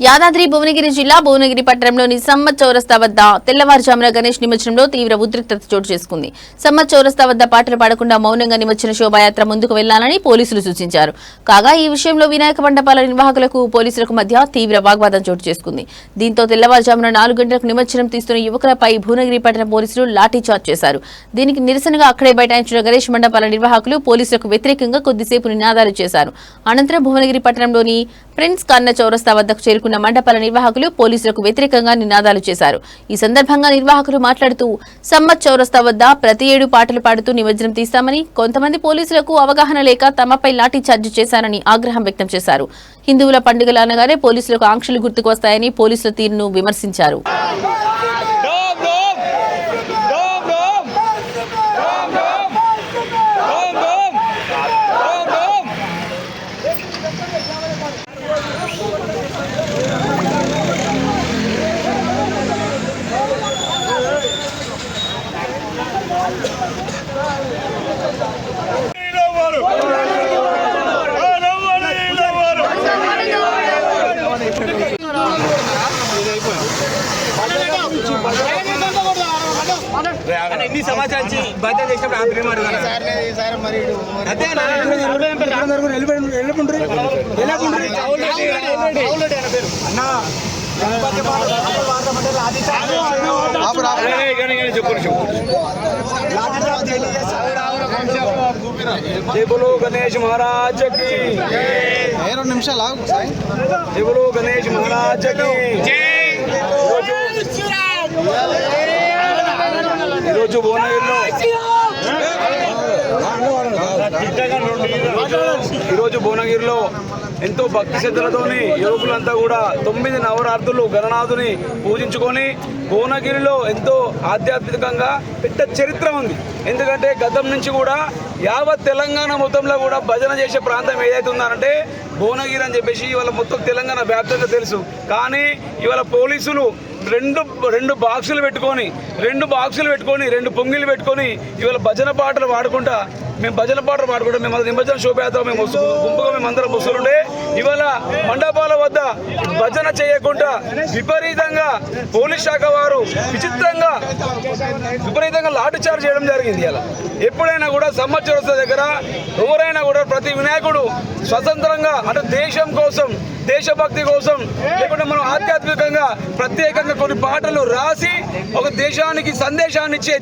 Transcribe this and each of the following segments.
యాదాద్రి భువనగిరి జిల్లా భువనగిరి పట్టణంలోని సమ్మత్ చౌరస్తా వద్ద తెల్లవారుజామున గణేష్ నిమజ్జనంలో తీవ్ర ఉద్రిక్తత చోటు చేసుకుంది. సమ్మత్ చౌరస్తా వద్ద పాటలు పాడకుండా మౌనంగా నిమజ్జన శోభాయాత్ర ముందుకు వెళ్లాలని పోలీసులు సూచించారు. కాగా ఈ విషయంలో వినాయక మండపాల నిర్వాహకులకు పోలీసులకు మధ్య తీవ్ర వాగ్వాదం చోటు చేసుకుంది. దీంతో తెల్లవారుజామున 4 గంటలకు నిమజ్జనం తీస్తున్న యువకులపై భువనగిరి పట్టణ పోలీసులు లాఠీచార్జ్ చేశారు. దీనికి నిరసనగా అక్కడే బైఠాయించిన గణేష్ మండపాల నిర్వాహకులు పోలీసులకు వ్యతిరేకంగా కొద్దిసేపు నినాదాలు చేశారు. అనంతరం భువనగిరి పట్టణంలోని ప్రిన్స్ కన్న చౌరస్తా వద్దకు చేరుకున్న మండపాల నిర్వాహకులు పోలీసులకు వ్యతిరేకంగా నినాదాలు చేశారు. ఈ సందర్భంగా నిర్వాహకులు మాట్లాడుతూ సమ్మత్ చౌరస్తా వద్ద ప్రతి ఏడు పాటలు పాడుతూ నిమజ్జనం తీస్తామని, కొంతమంది పోలీసులకు అవగాహన లేక తమపై లాఠీ చార్జ్ చేశారని ఆగ్రహం వ్యక్తం చేశారు. హిందువుల పండుగలు అనగానే పోలీసులకు ఆంక్షలు గుర్తుకు వస్తాయని పోలీసుల తీరును విమర్శించారు. సమాచారం బాధ్యత చేసినప్పుడు जय बोलो गणेश महाराज की जय। 2 నిమిషాలు ఆగు సాయి. जय बोलो गणेश महाराज की जय। ఈరోజు భువనగిరిలో ఎంతో భక్తి శ్రద్ధలతోని యువకులంతా కూడా 9 నవరాత్రులు గణనాథుని పూజించుకొని భువనగిరిలో ఎంతో ఆధ్యాత్మికంగా పెద్ద చరిత్ర ఉంది. ఎందుకంటే గతం నుంచి కూడా యావత్ తెలంగాణ మొత్తంలో కూడా భజన చేసే ప్రాంతం ఏదైతే ఉందంటే భువనగిరి అని చెప్పేసి ఇవాళ మొత్తం తెలంగాణ వ్యాప్తంగా తెలుసు. కానీ ఇవాళ పోలీసులు రెండు బాక్సులు పెట్టుకొని 2 పొంగిలు పెట్టుకొని ఇవాళ భజన పాటలు పాడుకుంటా మేము నిమజ్జన శోభయాత్ర మేమందరం వస్తుండే ఇవాళ మండపాల వద్ద భజన చేయకుండా విపరీతంగా పోలీస్ శాఖ వారు విపరీతంగా లాఠీ చార్జ్ చేయడం జరిగింది. ఇలా ఎప్పుడైనా కూడా సమ్మత్ చౌరస్తా దగ్గర ఎవరైనా కూడా ప్రతి వినాయకుడు స్వతంత్రంగా అంటే దేశం కోసం, దేశభక్తి కోసం, లేకుంటే మనం ఆధ్యాత్మికంగా ప్రత్యేకంగా కొన్ని పాటలు రాసి ఒక దేశానికి సందేశాన్ని ఇచ్చే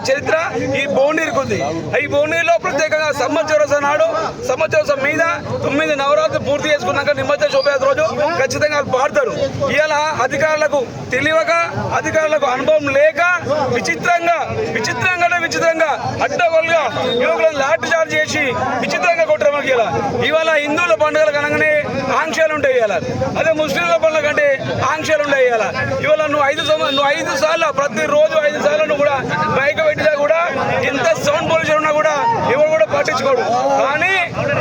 చరిత్ర ఈ భువనగిరికి ఉంది. ఈ భువనగిరిలో ప్రత్యేకంగా సమ్మత్ చౌరస్తా నాడు సమ్మత్ చౌరస్తా మీద 9 నవరాత్రులు పూర్తి చేసుకున్నాక నిమజ్జన శోభయాత్ర రోజు ఖచ్చితంగా పాడతారు. ఇలా అధికారులకు తెలియక, అధికారులకు అనుభవం లేక విచిత్రంగా అడ్డగోలుగా యువకులను లాఠీ చార్జ్ చేసి విచిత్రంగా కొట్టడం. ఇవాళ హిందువుల పండుగలు కనగానే ఆంక్షలు ఉంటాయి, అదే ముస్లింల పండుగ కంటే ఆంక్షలు ఉంటాయి. ఇవాళ నువ్వు 5 సార్లు ప్రతిరోజు 5 సార్లు కూడా బైక్ పెట్టినా కూడా ఎంత సౌండ్ పొల్యూషన్ ఉన్నా కూడా ఎవరు కూడా పట్టించుకోడు. కానీ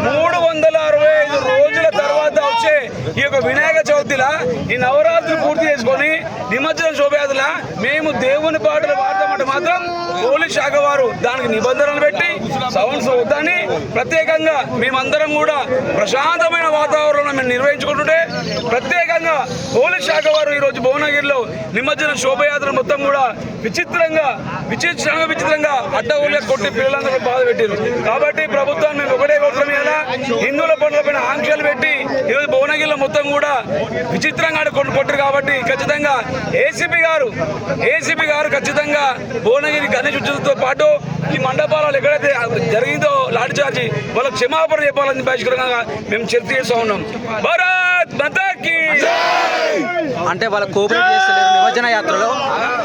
365 రోజుల తర్వాత వచ్చే ఈ యొక్క వినాయక చవితిలా ఈ నవరాత్రులు పూర్తి చేసుకొని నిమజ్జన శోభయాత్రల మేము దేవుని పాటలు పాడతామంటే మాత్రం పోలీస్ శాఖ వారు దానికి నిబంధనలు పెట్టి సౌండ్స్ వద్దని ప్రత్యేకంగా మేమందరం కూడా ప్రశాంతమైన వాతావరణంలో మేము నిర్వహించుకుంటుంటే ప్రత్యేకంగా పోలీస్ శాఖ వారు ఈరోజు భువనగిరిలో నిమజ్జన శోభయాత్ర మొత్తం కూడా విచిత్రంగా అడ్డగోలుగా కొట్టి పిల్లలందరూ బాధ పెట్టారు. కాబట్టి ప్రభుత్వాన్ని మేము ఒకటే కోరుతున్నాం, ఇలా హిందువుల పనులపైన ఆంక్షలు పెట్టి ఈరోజు భువనగిరిలో మొత్తం కూడా విచిత్రంగా కొట్టారు. కాబట్టి ఖచ్చితంగా ఏసీపీ గారు ఖచ్చితంగా భువనగిరి గణేష్ ఉత్సవంతో పాటు ఈ మండపాలలో ఎక్కడైతే జరిగిందో లాఠీ చార్జి వాళ్ళకి క్షమాపణ చెప్పాలని బహిష్కరంగా మేము చర్చ చేస్తూ ఉన్నాం. భారత్ మాతాకి అంటే వాళ్ళకి కోఆపరేట్ చేస్తలేరు, నిమజ్జన యాత్రలో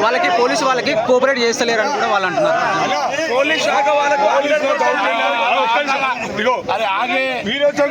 వాళ్ళకి పోలీసు వాళ్ళకి కోఆపరేట్ చేస్తలేరు అని కూడా వాళ్ళు అంటున్నారు. పోలీస్ శాఖ వాళ్ళకు